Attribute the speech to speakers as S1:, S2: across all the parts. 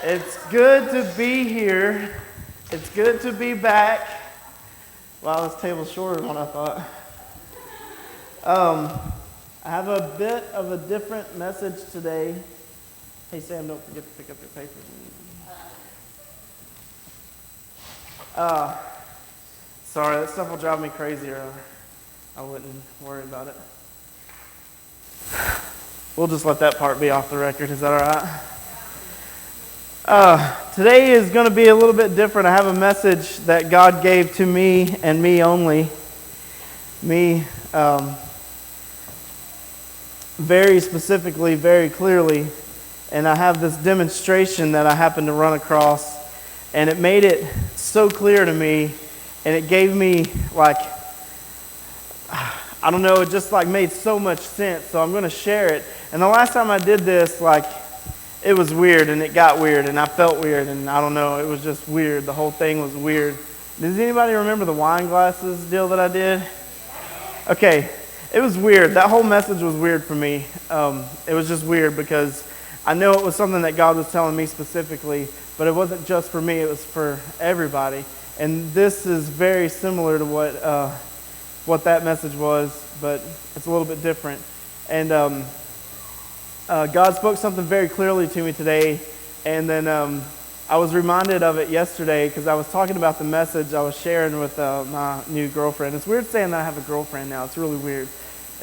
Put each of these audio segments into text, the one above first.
S1: It's good to be here. It's good to be back. Wow, this table's shorter than what I thought. I have a bit of a different message today. Hey, Sam, don't forget to pick up your papers. Sorry, that stuff will drive me crazy, or I wouldn't worry about it. We'll just let that part be off the record. Is that all right? Today is going to be a little bit different. I have a message that God gave to me and me only. Me, very specifically, very clearly. And I have this demonstration that I happened to run across. And it made it so clear to me. And it gave me, I don't know, it just made so much sense. So I'm going to share it. And the last time I did this, it was weird, and it got weird, and I felt weird, and I don't know, it was just weird. The whole thing was weird. Does anybody remember the wine glasses deal that I did? Okay, it was weird. That whole message was weird for me. It was just weird because I know it was something that God was telling me specifically, but it wasn't just for me, it was for everybody. And this is very similar to what that message was, but it's a little bit different. And God spoke something very clearly to me today, and then I was reminded of it yesterday because I was talking about the message I was sharing with my new girlfriend. It's weird saying that I have a girlfriend now. It's really weird.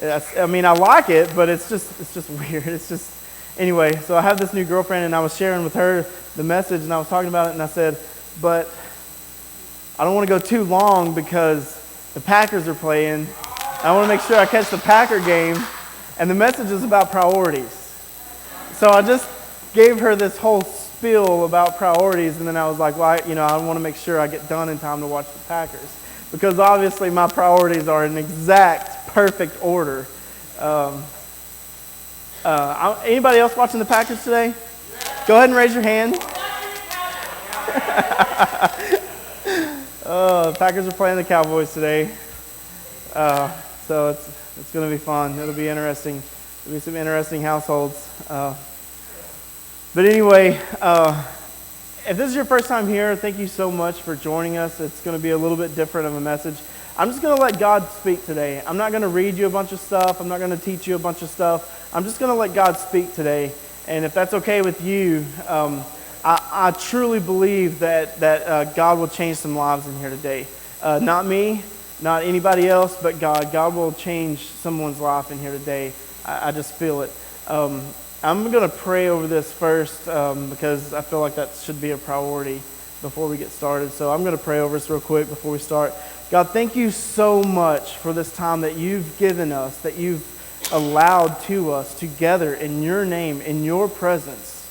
S1: I mean, I like it, but it's just weird. Anyway, so I have this new girlfriend, and I was sharing with her the message, and I was talking about it, and I said, but I don't want to go too long because the Packers are playing. I want to make sure I catch the Packer game, and the message is about priorities. So I just gave her this whole spiel about priorities, and then I was like, well, I want to make sure I get done in time to watch the Packers, because obviously my priorities are in exact, perfect order. Anybody else watching the Packers today? Go ahead and raise your hand. The Packers are playing the Cowboys today, so it's going to be fun. It'll be interesting. There'll be some interesting households. But anyway, if this is your first time here, thank you so much for joining us. It's going to be a little bit different of a message. I'm just going to let God speak today. I'm not going to read you a bunch of stuff. I'm not going to teach you a bunch of stuff. I'm just going to let God speak today. And if that's okay with you, I truly believe that God will change some lives in here today. Not me, not anybody else, but God. God will change someone's life in here today. I just feel it. I'm going to pray over this first because I feel like that should be a priority before we get started. So I'm going to pray over this real quick before we start. God, thank you so much for this time that you've given us, that you've allowed to us together in your name, in your presence.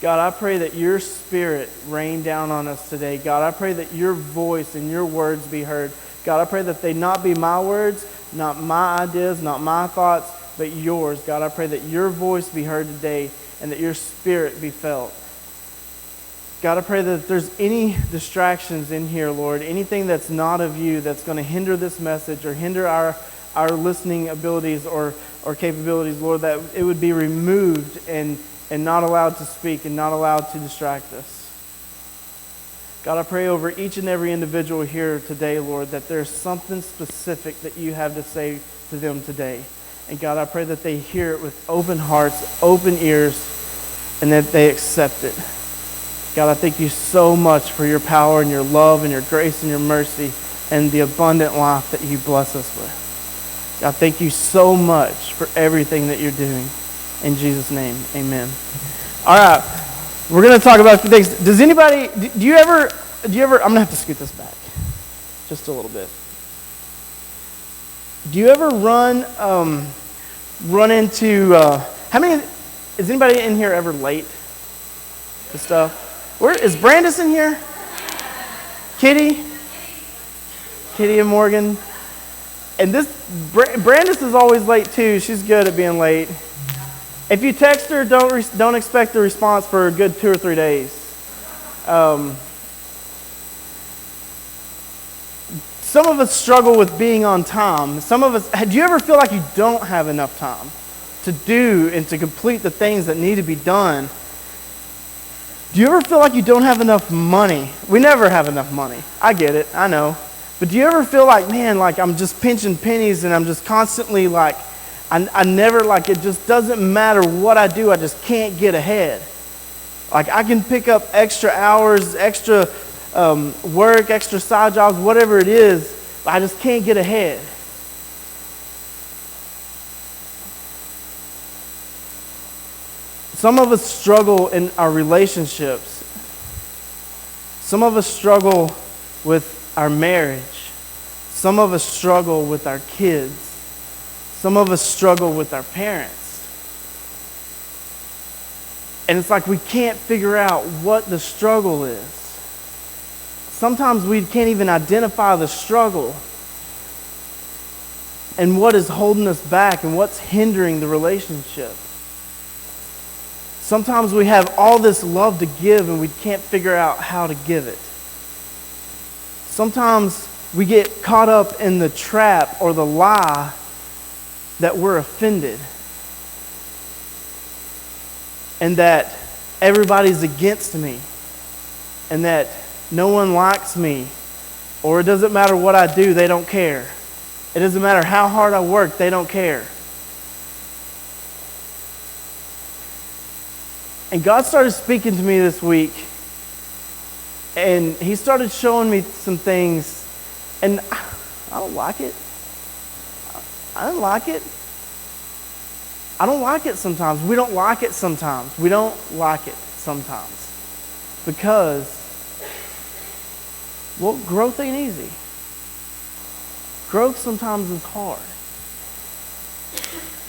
S1: God, I pray that your spirit rain down on us today. God, I pray that your voice and your words be heard. God, I pray that they not be my words, not my ideas, not my thoughts, but yours. God, I pray that your voice be heard today and that your spirit be felt. God, I pray that if there's any distractions in here, Lord, anything that's not of you that's going to hinder this message or hinder our listening abilities or capabilities, Lord, that it would be removed and not allowed to speak and not allowed to distract us. God, I pray over each and every individual here today, Lord, that there's something specific that you have to say to them today. And God, I pray that they hear it with open hearts, open ears, and that they accept it. God, I thank you so much for your power and your love and your grace and your mercy and the abundant life that you bless us with. God, thank you so much for everything that you're doing. In Jesus' name, amen. All right, we're going to talk about a few things. Does anybody, do you ever, I'm going to have to scoot this back just a little bit. Do you ever run into, is anybody in here ever late to stuff? Is Brandis in here? Kitty and Morgan. And Brandis is always late too. She's good at being late. If you text her, don't expect a response for a good 2 or 3 days. Some of us struggle with being on time. Do you ever feel like you don't have enough time to do and to complete the things that need to be done? Do you ever feel like you don't have enough money? We never have enough money. I get it, I know. But do you ever feel like, man, like I'm just pinching pennies and I'm just constantly like, I never, like it just doesn't matter what I do, I just can't get ahead. Like I can pick up extra hours, extra work, extra side jobs, whatever it is, but I just can't get ahead. Some of us struggle in our relationships. Some of us struggle with our marriage. Some of us struggle with our kids. Some of us struggle with our parents. And it's like we can't figure out what the struggle is. Sometimes we can't even identify the struggle and what is holding us back and what's hindering the relationship. Sometimes we have all this love to give and we can't figure out how to give it. Sometimes we get caught up in the trap or the lie that we're offended and that everybody's against me and that no one likes me, or it doesn't matter what I do, they don't care. It doesn't matter how hard I work, they don't care. And God started speaking to me this week, and He started showing me some things, and I don't like it. I don't like it. I don't like it sometimes. We don't like it sometimes. We don't like it sometimes. Because, well, growth ain't easy. Growth sometimes is hard.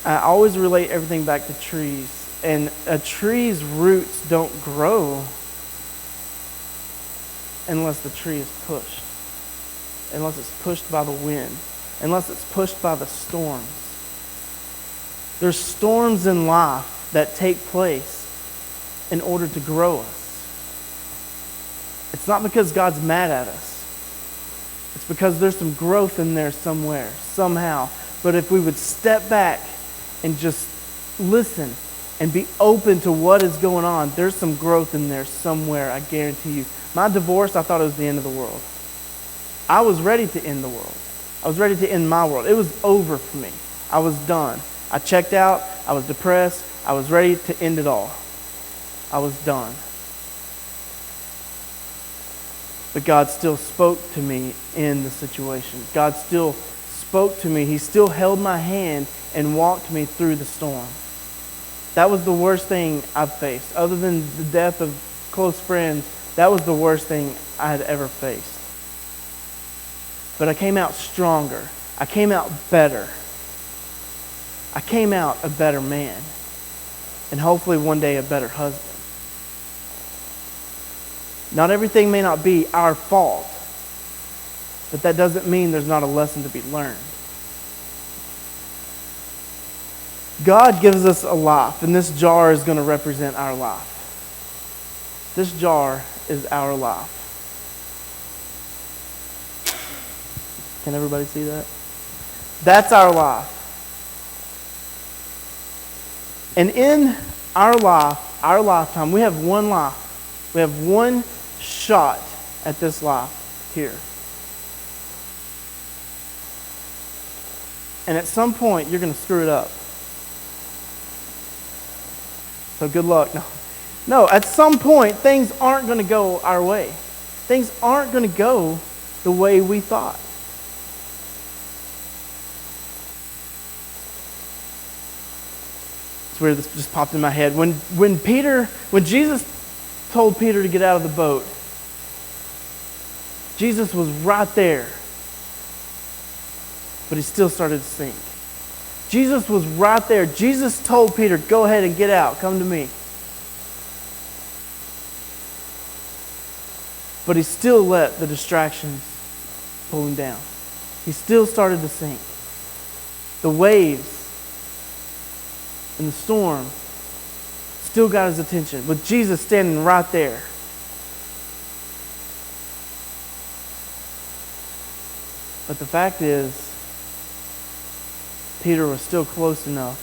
S1: I always relate everything back to trees. And a tree's roots don't grow unless the tree is pushed. Unless it's pushed by the wind. Unless it's pushed by the storms. There's storms in life that take place in order to grow us. It's not because God's mad at us. It's because there's some growth in there somewhere, somehow. But if we would step back and just listen and be open to what is going on, there's some growth in there somewhere, I guarantee you. My divorce, I thought it was the end of the world. I was ready to end the world. I was ready to end my world. It was over for me. I was done. I checked out. I was depressed. I was ready to end it all. I was done. But God still spoke to me in the situation. God still spoke to me. He still held my hand and walked me through the storm. That was the worst thing I've faced. Other than the death of close friends, that was the worst thing I had ever faced. But I came out stronger. I came out better. I came out a better man. And hopefully one day a better husband. Not everything may not be our fault, but that doesn't mean there's not a lesson to be learned. God gives us a life, and this jar is going to represent our life. This jar is our life. Can everybody see that? That's our life. And in our life, our lifetime, we have one life. We have one shot at this life here. And at some point, you're going to screw it up. So good luck. No, at some point, things aren't going to go our way. Things aren't going to go the way we thought. It's weird, this just popped in my head. When Jesus told Peter to get out of the boat, Jesus was right there. But he still started to sink. Jesus was right there. Jesus told Peter, go ahead and get out. Come to me. But he still let the distractions pull him down. He still started to sink. The waves and the storm still got his attention, with Jesus standing right there. But the fact is, Peter was still close enough.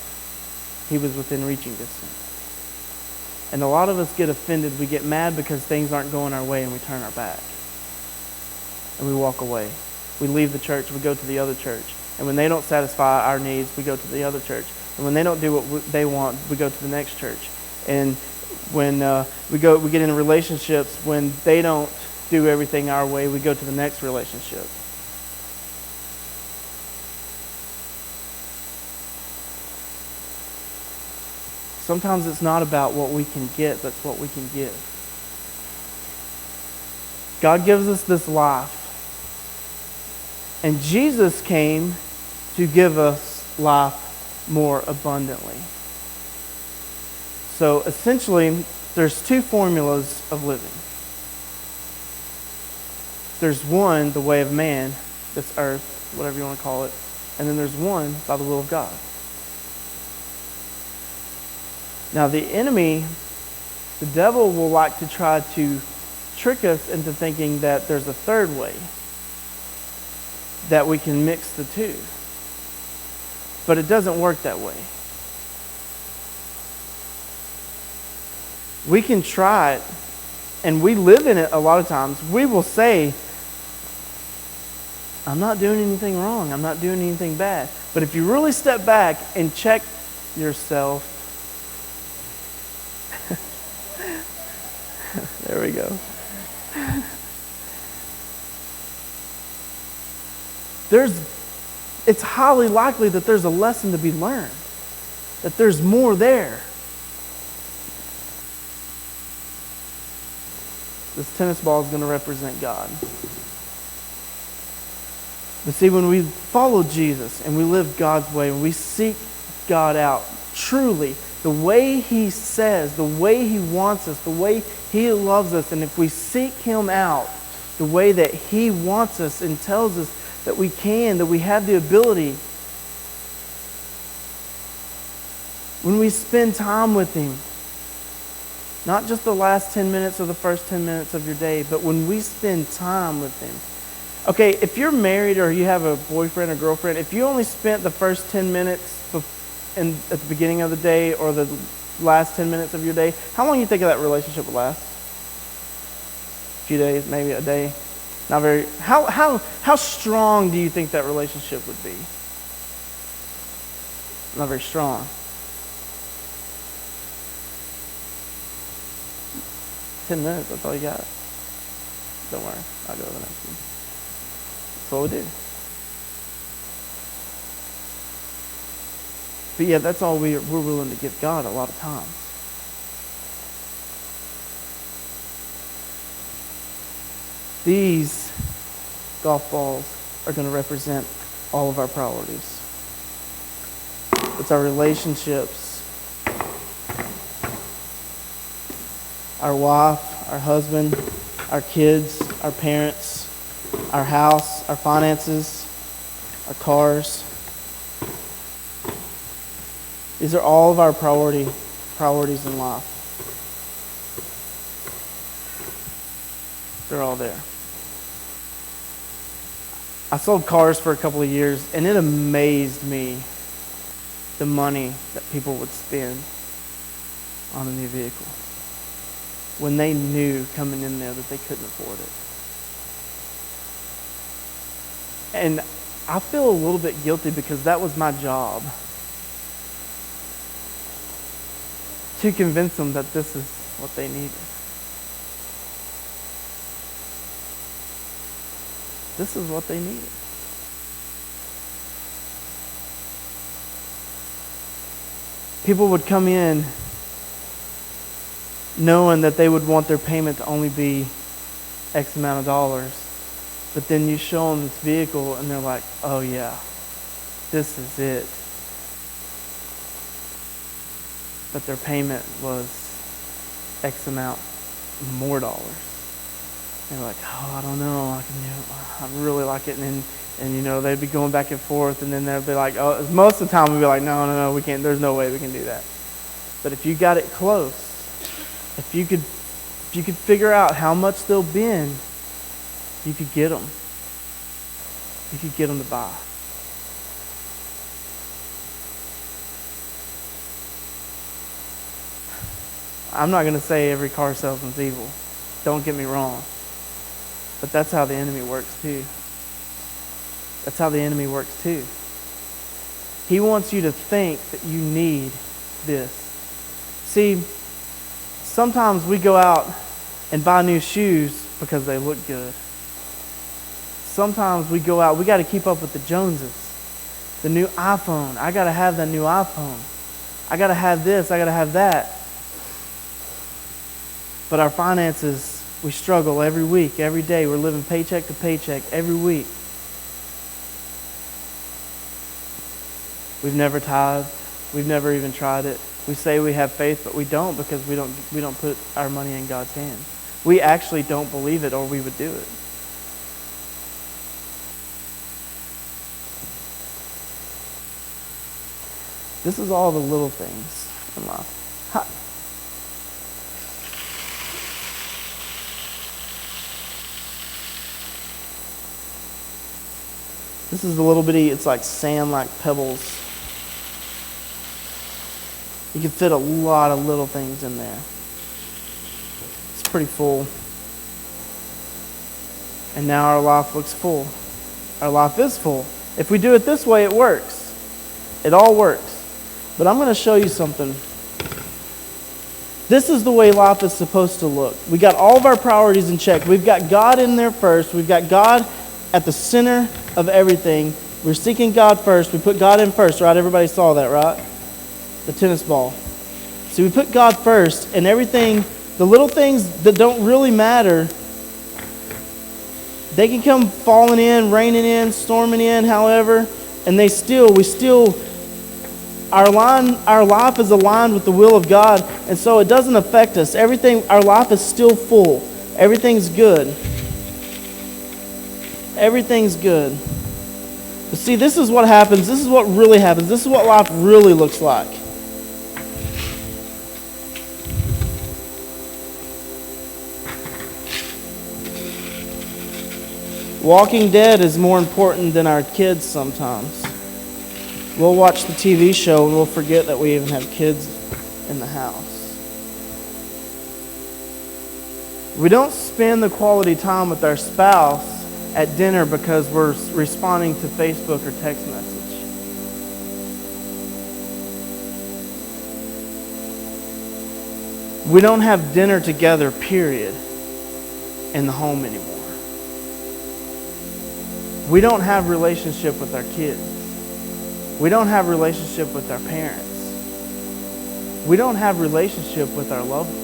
S1: He was within reaching distance. And a lot of us get offended. We get mad because things aren't going our way, and we turn our back. And we walk away. We leave the church, we go to the other church. And when they don't satisfy our needs, we go to the other church. And when they don't do what they want, we go to the next church. And when we get in relationships, when they don't do everything our way, we go to the next relationship. Sometimes it's not about what we can get, but it's what we can give. God gives us this life. And Jesus came to give us life more abundantly. So essentially, there's two formulas of living. There's one, the way of man, this earth, whatever you want to call it. And then there's one, by the will of God. Now the enemy, the devil, will like to try to trick us into thinking that there's a third way, that we can mix the two. But it doesn't work that way. We can try it, and we live in it a lot of times. We will say, I'm not doing anything wrong. I'm not doing anything bad. But if you really step back and check yourself, there we go. It's highly likely that there's a lesson to be learned, that there's more there. This tennis ball is going to represent God. But see, when we follow Jesus and we live God's way, when we seek God out truly, the way He says, the way He wants us, the way He loves us, and if we seek Him out the way that He wants us and tells us that we can, that we have the ability, when we spend time with Him, not just the last 10 minutes or the first 10 minutes of your day, but when we spend time with Him. Okay, if you're married or you have a boyfriend or girlfriend, if you only spent the first 10 minutes at the beginning of the day or the last 10 minutes of your day, how long do you think that relationship would last? A few days, maybe a day. Not very. How strong do you think that relationship would be? Not very strong. 10 minutes, that's all you got. Don't worry, I'll go to the next one. That's what we do. But yeah, that's all we're willing to give God a lot of times. These golf balls are going to represent all of our priorities. It's our relationships, our wife, our husband, our kids, our parents, our house, our finances, our cars. These are all of our priorities in life. They're all there. I sold cars for a couple of years, and it amazed me the money that people would spend on a new vehicle when they knew coming in there that they couldn't afford it. And I feel a little bit guilty because that was my job, to convince them that this is what they needed. This is what they needed. People would come in knowing that they would want their payment to only be X amount of dollars. But then you show them this vehicle and they're like, oh yeah, this is it. But their payment was X amount more dollars. They're like, oh, I don't know, I really like it. And you know, they'd be going back and forth, and then they'd be like, oh, most of the time we'd be like, no, we can't, there's no way we can do that. But if you got it close, if you could figure out how much they'll bend, you could get them. You could get them to buy. I'm not going to say every car salesman's evil. Don't get me wrong. But that's how the enemy works too. That's how the enemy works too. He wants you to think that you need this. See, sometimes we go out and buy new shoes because they look good. Sometimes we go out, we got to keep up with the Joneses. The new iPhone. I got to have that new iPhone. I got to have this. I got to have that. But our finances, we struggle every week, every day. We're living paycheck to paycheck every week. We've never tithed. We've never even tried it. We say we have faith, but we don't, because we don't put our money in God's hands. We actually don't believe it, or we would do it. This is all the little things in life. This is the little bitty, it's like sand, like pebbles. You can fit a lot of little things in there. It's pretty full. And now our life looks full. Our life is full. If we do it this way, it works. It all works. But I'm going to show you something. This is the way life is supposed to look. We got all of our priorities in check. We've got God in there first. We've got God at the center of everything. We're seeking God first. We put God in first, right? Everybody saw that, right? The tennis ball. So we put God first, and everything, the little things that don't really matter, they can come falling in, raining in, storming in, however, and our life is aligned with the will of God, and so it doesn't affect us. Our life is still full. Everything's good. Everything's good. But see, this is what happens. This is what really happens. This is what life really looks like. Walking Dead is more important than our kids sometimes. We'll watch the TV show and we'll forget that we even have kids in the house. We don't spend the quality time with our spouse at dinner because we're responding to Facebook or text message. We don't have dinner together, period, in the home anymore. We don't have relationship with our kids. We don't have relationship with our parents. We don't have relationship with our loved ones.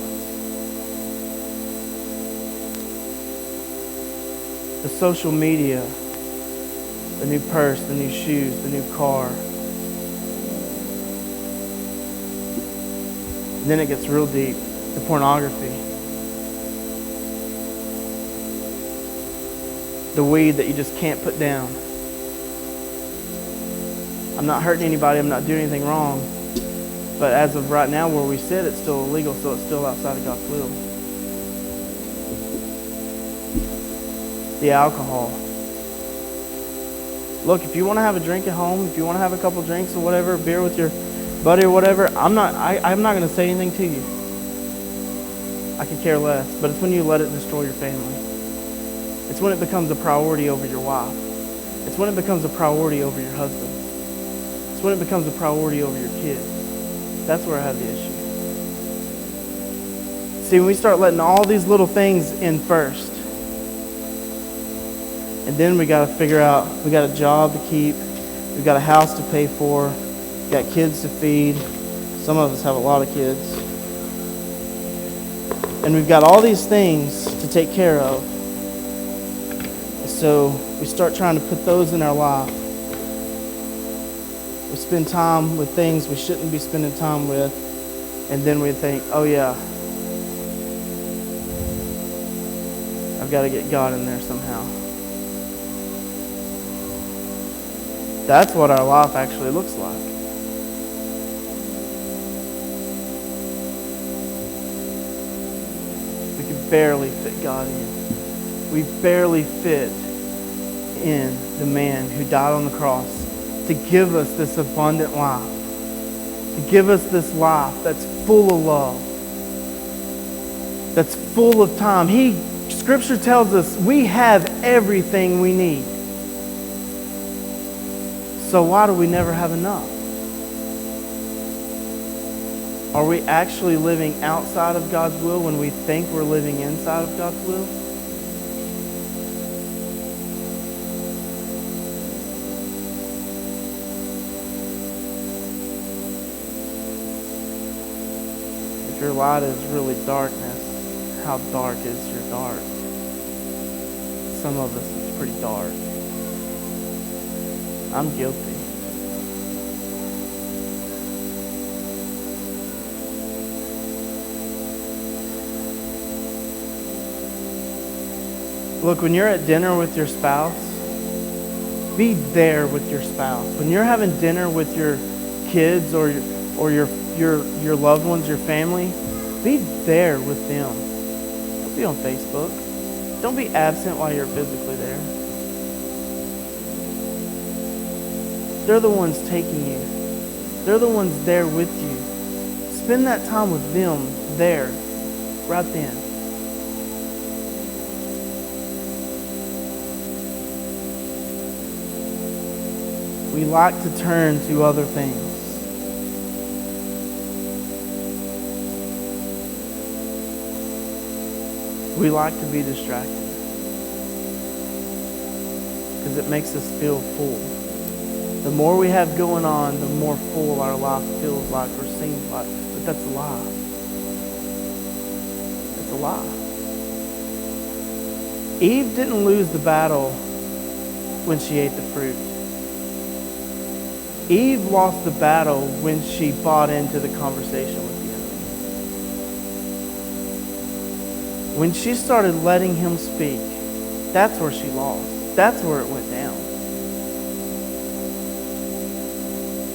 S1: The social media, the new purse, the new shoes, the new car. And then it gets real deep. The pornography. The weed that you just can't put down. I'm not hurting anybody. I'm not doing anything wrong. But as of right now where we sit, it's still illegal, so it's still outside of God's will. The alcohol. Look, if you want to have a drink at home, if you want to have a couple drinks or whatever, beer with your buddy or whatever, I'm not going to say anything to you. I could care less. But it's when you let it destroy your family. It's when it becomes a priority over your wife. It's when it becomes a priority over your husband. It's when it becomes a priority over your kids. That's where I have the issue. See, when we start letting all these little things in first, and then we got to figure out, we got a job to keep, we got a house to pay for, we got kids to feed. Some of us have a lot of kids. And we've got all these things to take care of. So we start trying to put those in our life. We spend time with things we shouldn't be spending time with, and then we think, oh yeah, I've got to get God in there somehow. That's what our life actually looks like. We can barely fit God in. We barely fit in the man who died on the cross to give us this abundant life, to give us this life that's full of love, that's full of time. Scripture tells us we have everything we need. So why do we never have enough? Are we actually living outside of God's will when we think we're living inside of God's will? If your light is really darkness, how dark is your dark? Some of us, it's pretty dark. I'm guilty. Look, when you're at dinner with your spouse, be there with your spouse. When you're having dinner with your kids or your loved ones, your family, be there with them. Don't be on Facebook. Don't be absent while you're physically there. They're the ones taking you. They're the ones there with you. Spend that time with them there, right then. We like to turn to other things. We like to be distracted because it makes us feel full. The more we have going on, the more full our life feels like or seems like. But that's a lie. That's a lie. Eve didn't lose the battle when she ate the fruit. Eve lost the battle when she bought into the conversation with the enemy. When she started letting him speak, that's where she lost. That's where it went down.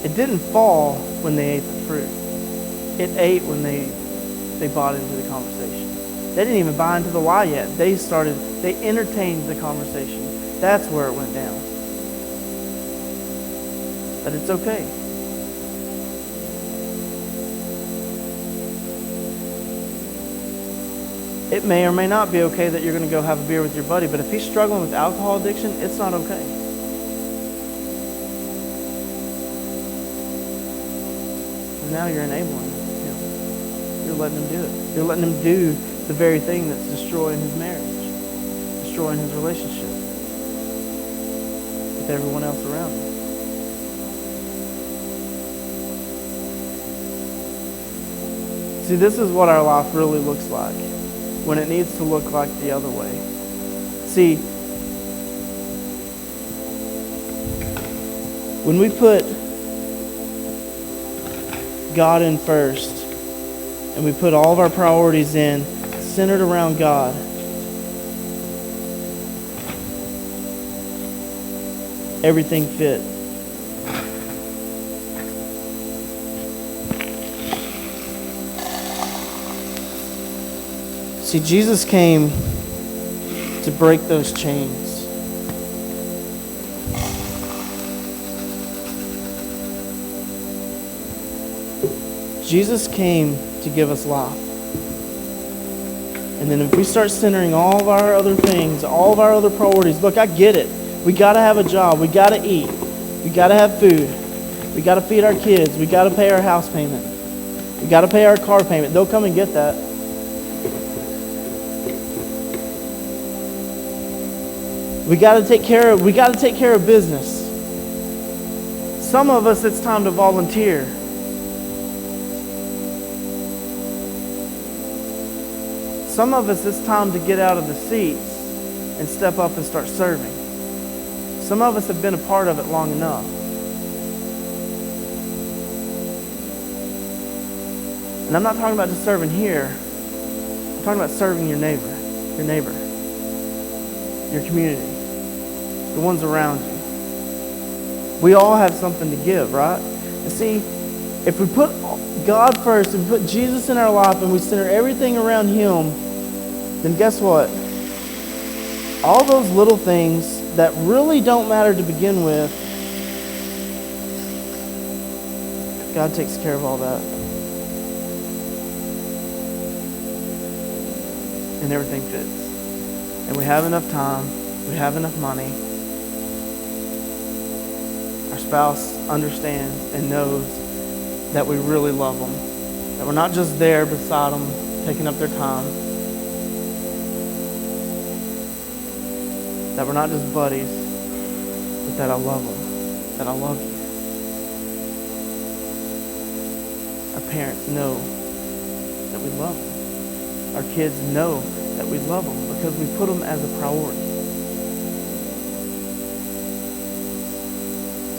S1: It didn't fall when they ate the fruit. It ate when they bought into the conversation. They didn't even buy into the lie yet. They entertained the conversation. That's where it went down. But it's okay. It may or may not be okay that you're going to go have a beer with your buddy, but if he's struggling with alcohol addiction, it's not okay. And now you're enabling him. You're letting him do it. You're letting him do the very thing that's destroying his marriage, destroying his relationship with everyone else around him. See, this is what our life really looks like when it needs to look like the other way. See, when we put God in first and we put all of our priorities in centered around God, everything fit. See, Jesus came to break those chains. Jesus came to give us life. And then if we start centering all of our other things, all of our other priorities, look, I get it. We got to have a job. We got to eat. We got to have food. We got to feed our kids. We got to pay our house payment. We got to pay our car payment. They'll come and get that. We got to take care of business. Some of us, it's time to volunteer. Some of us, it's time to get out of the seats and step up and start serving. Some of us have been a part of it long enough. And I'm not talking about just serving here. I'm talking about serving your neighbor, your community, the ones around you. We all have something to give, right? And see, if we put God first and put Jesus in our life and we center everything around Him, then guess what? All those little things that really don't matter to begin with, God takes care of all that. and everything fits. And we have enough time, we have enough money. Our spouse understands and knows that we really love them, that we're not just there beside them, taking up their time, that we're not just buddies, but that I love them, that I love you. Our parents know that we love them. Our kids know that we love them because we put them as a priority.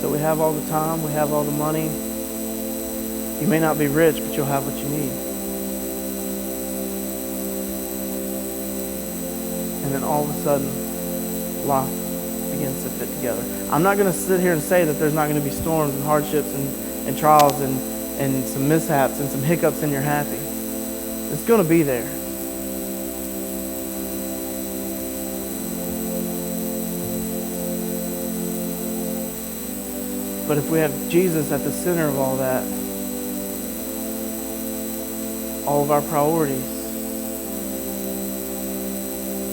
S1: So we have all the time, we have all the money. You may not be rich, but you'll have what you need. And then all of a sudden, life begins to fit together. I'm not going to sit here and say that there's not going to be storms and hardships and trials and some mishaps and some hiccups in your happy. It's going to be there. But if we have Jesus at the center of all that, all of our priorities,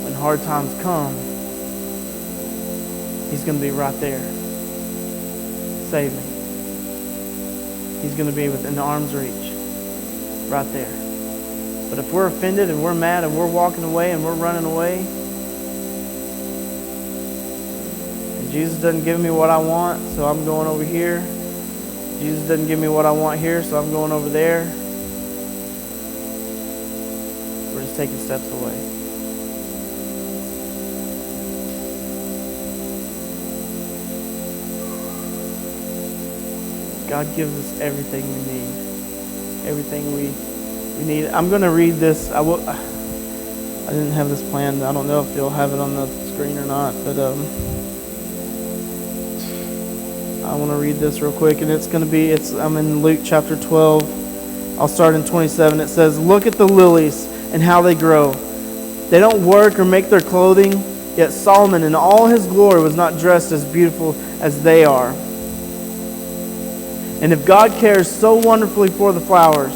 S1: when hard times come, He's going to be right there. Save me. He's going to be within arm's reach, right there. But if we're offended and we're mad and we're walking away and we're running away, and Jesus doesn't give me what I want, so I'm going over here. Jesus doesn't give me what I want here, so I'm going over there. We're just taking steps away. God gives us everything we need. Everything we need. I'm going to read this. I didn't have this planned. I don't know if you'll have it on the screen or not, but I want to read this real quick, and I'm in Luke chapter 12. I'll start in 27. It says, "Look at the lilies and how they grow. They don't work or make their clothing, yet Solomon in all his glory was not dressed as beautiful as they are. And if God cares so wonderfully for the flowers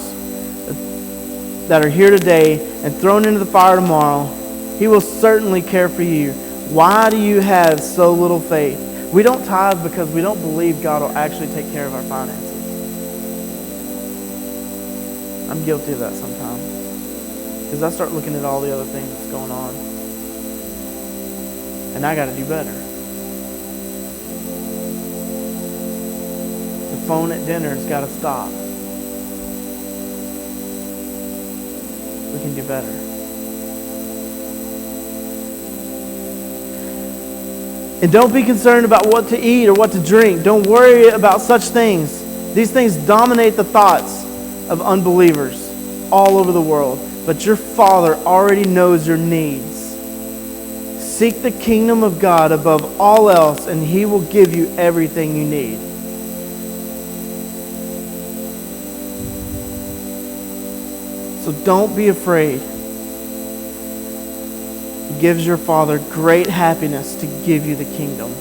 S1: that are here today and thrown into the fire tomorrow, He will certainly care for you. Why do you have so little faith?" We don't tithe because we don't believe God will actually take care of our finances. I'm guilty of that sometimes, because I start looking at all the other things that's going on, and I got to do better. The phone at dinner has got to stop. We can do better. And don't be concerned about what to eat or what to drink. Don't worry about such things. These things dominate the thoughts of unbelievers all over the world. But your Father already knows your needs. Seek the kingdom of God above all else, and He will give you everything you need. So don't be afraid. He gives your Father great happiness to give you the kingdom.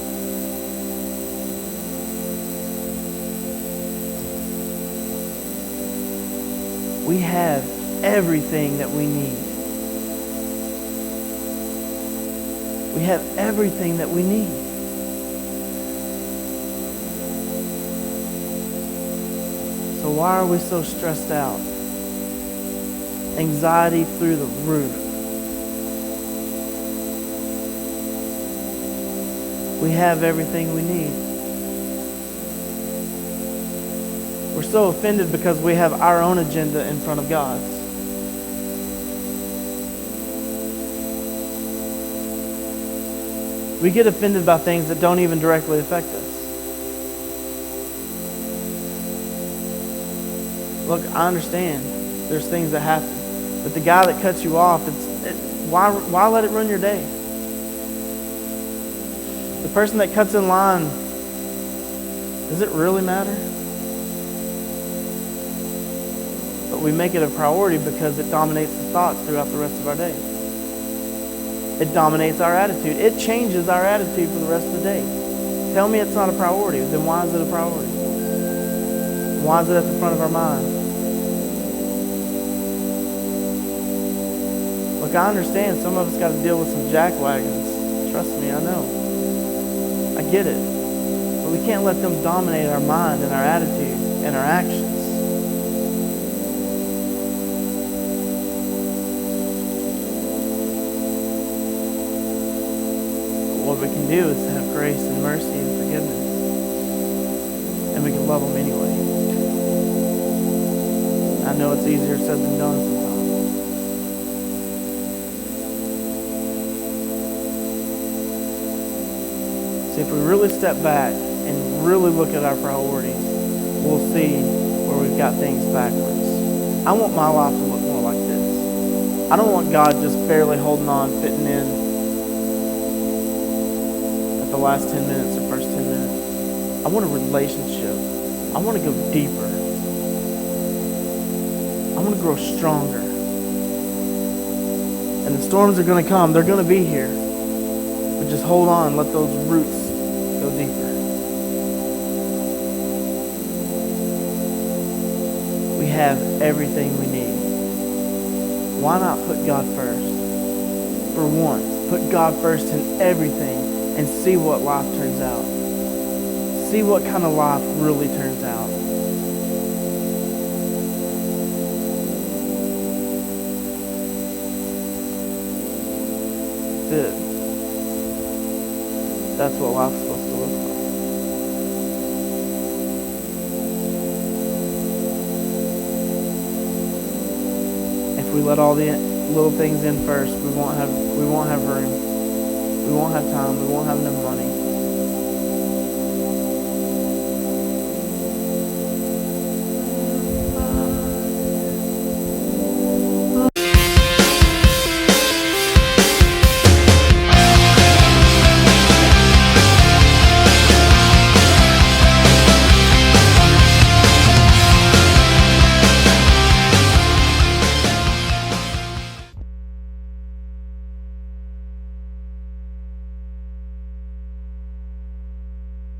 S1: We have everything that we need. We have everything that we need. So why are we so stressed out? Anxiety through the roof. We have everything we need. We're so offended because we have our own agenda in front of God's. We get offended by things that don't even directly affect us. Look, I understand there's things that happen, but the guy that cuts you off, why let it ruin your day? The person that cuts in line, does it really matter? But we make it a priority because it dominates the thoughts throughout the rest of our day. It dominates our attitude. It changes our attitude for the rest of the day. Tell me it's not a priority. Then why is it a priority? Why is it at the front of our mind? Look, Look, I understand some of us got to deal with some jackwagons. Trust me, I know. I get it. But we can't let them dominate our mind and our attitude and our actions. What we can do is have grace and mercy and forgiveness. And we can love them anyway. I know it's easier said than done sometimes. See, if we really step back and really look at our priorities, we'll see where we've got things backwards. I want my life to look more like this. I don't want God just barely holding on, fitting in the last 10 minutes or first 10 minutes. I want a relationship. I want to go deeper. I want to grow stronger. And the storms are going to come. They're going to be here. But just hold on. Let those roots go deeper. We have everything we need. Why not put God first? For once, put God first in everything. And see what life turns out. See what kind of life really turns out. That's it. That's what life's supposed to look like. If we let all the little things in first, we won't have room. We won't have time. We won't have enough money.